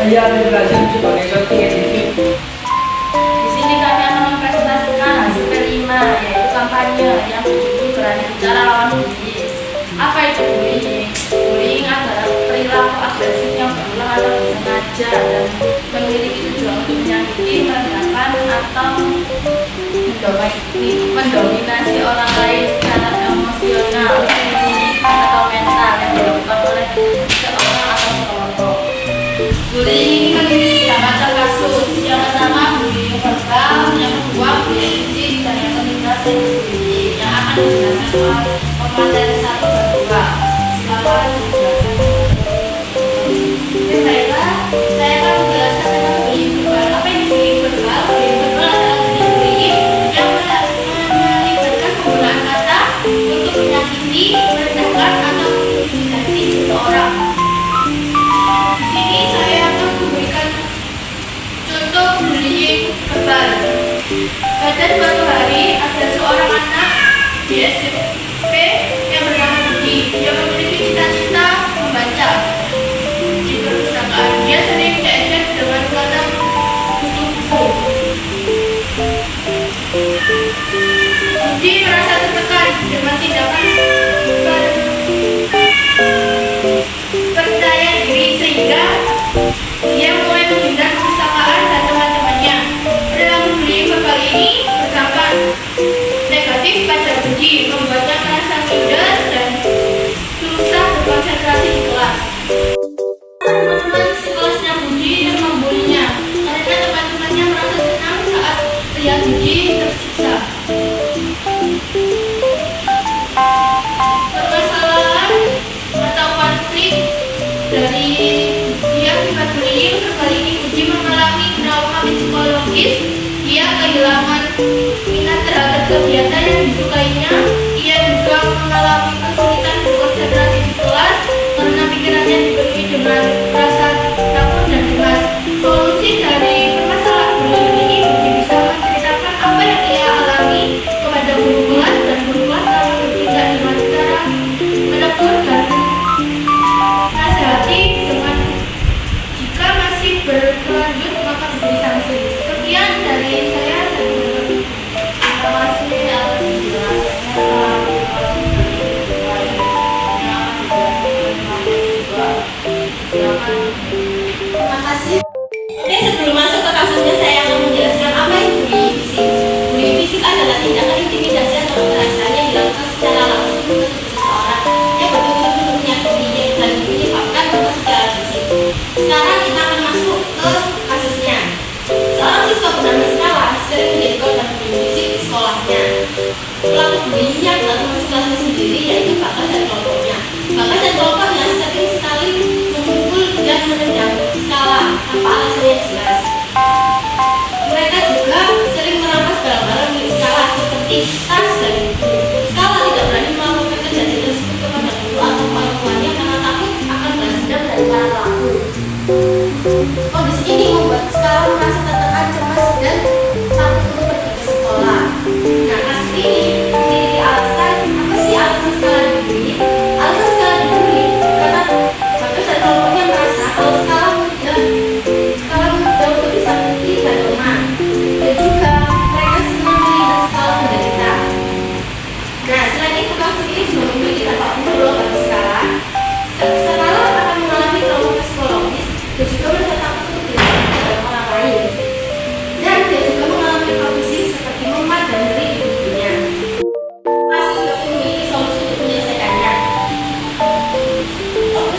Iya, terima kasih sebagai shooting editing. Di sini kami akan mempresentasikan hasil P5, yaitu kampanye yang berjudul Berani Bicara Lawan Bullying. Apa itu bullying? Bullying adalah perilaku agresif yang berulang atau disengaja dan memiliki tujuan untuk menyakiti, merendahkan, atau mendominasi orang lain secara emosional, fisik, atau mental yang dilakukan oleh seorang atau sekelompok. Bullying ini terdiri tiga macam kasus. Yang pertama bullying verbal, yang kedua bullying fisik, dan yang ketiga cyberbullying yang akan dijelaskan oleh pemateri 1 dan 2. Silakan dijelaskan. Baiklah, saya akan menjelaskan tentang bullying verbal. Apa itu bullying verbal? Bullying verbal adalah jenis bullying yang melibatkan penggunaan kata untuk menyakiti, merendahkan, atau mengintimidasi seseorang. Di sini saya akan memberikan contoh bullying verbal. Pada suatu hari ada seorang anak di SMP yang bernama Budi. Dia memiliki cita-cita membaca di perpustakaan. Dia sering diejek dengan kata tubuh. Budi merasa tertekan dengan tindakan percaya diri sehingga dia mulai menghindar perpustakaan dan teman-temannya. Perilaku bullying verbal ini berdampak negatif pada Budi, membuatnya merasa minder dan susah berkonsentrasi di kelas. Teman-teman sekelasnya Budi yang membulinya karena teman-temannya merasa senang saat lihat Budi tersiksa. Permasalahan atau konflik dari dia akibat bullying verbal ini, Budi mengalami trauma psikologis. Dia kehilangan minat terhadap kegiatan yang disukainya. Ia juga mengalami kesulitan berkonsentrasi di kelas karena pikirannya dipenuhi dengan rasa takut dan cemas. Solusi dari permasalahan bullying ini, Budi bisa menceritakan apa yang ia alami kepada guru kelas, dan guru kelas lalu bertindak dengan cara menegur dan nasihati dengan jika masih berlanjut maka diberi sanksi. Sekian dari saya. Terima kasih atas penjelasannya. Terima kasih. Oke, sebelum masuk ke kasusnya, saya akan menjelaskan apa itu bullying fisik. Bullying fisik adalah tindakan intimidasi atau kekerasan yang dilakukan secara langsung ke tubuh seseorang yang bertujuan untuk menyakiti dan menyebabkan luka secara fisik. Sekarang kita akan masuk ke kasusnya. Seorang siswa bernama Skala sering menjadi korban bullying fisik di sekolahnya. Pelaku bullyingnya adalah teman sekelasnya sendiri, yaitu Bagas dan kelompoknya. Bagas dan kelompoknya sering sekali memukul dan menendang Skala tanpa alasan yang jelas. Mereka juga sering merampas barang-barang milik Skala seperti tas dan buku. Skala tidak berani melakukan kejadian tersebut kepada guru atau orang tuanya karena takut akan balas dendam dari para pelaku. Kondisi ini membuat Skala merasa tertekan, cemas, dan takut untuk pergi ke sekolah. Nah, kasus ini memiliki alasan. Apa sih alasan Skala dibully? Alasan Skala dibully karena Bagas dan kelompoknya merasa kalau Skala mudah untuk disakiti dan lemah, dan juga mereka senang melihat Skala menderita. Nah, selain itu kasus ini juga memiliki dampak buruk bagi Skala. Skala akan mengalami trauma psikologis dan juga merasa takut untuk berbicara dengan orang lain. Dan dia juga mengalami trauma fisik seperti mumet dan nyeri di tubuhnya. Kasus juga memiliki solusi untuk menyelesaikannya.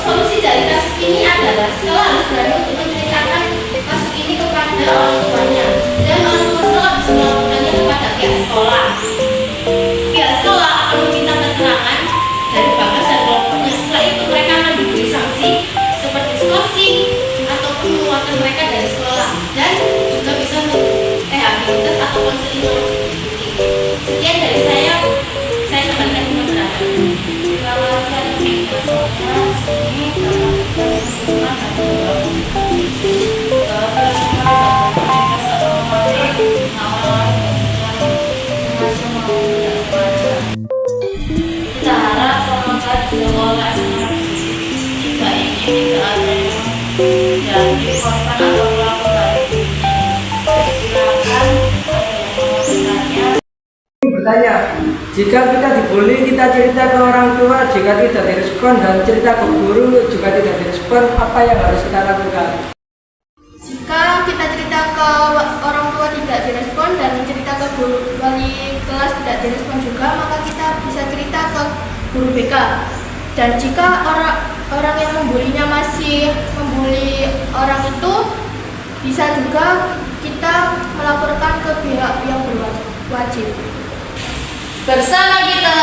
Solusi dari kasus ini adalah Skala harus berani untuk menceritakan kasus ini kepada orang tuanya, dan orang tua Skala bisa melaporkannya kepada pihak sekolah. Pihak sekolah akan meminta keterangan dari Bagas dan kelompoknya. Setelah itu mereka akan diberi sanksi seperti skorsing ataupun mengeluarkan mereka dari sekolah, dan juga bisa rehabilitas atau konseling yang diikuti. Sekian dari saya kembalikan ke moderator. Terima kasih atas penjelasannya. Ini dapat kita kita harap semoga di sekolah jika ini tidak ada yang menjadi korban atau pelaku dari gurunya. Silakan ada yang mau bertanya. Bertanya, jika kita dibully, kita cerita ke orang tua, jika tidak direspon dan cerita ke guru juga tidak direspon, apa yang harus kita lakukan? Jika kita cerita ke orang tua tidak direspon dan cerita ke guru wali kelas tidak direspon juga, maka kita bisa cerita ke guru BK. Dan jika orang yang membulinya masih membuli orang itu, bisa juga kita melaporkan ke pihak yang berwajib. Bersama kita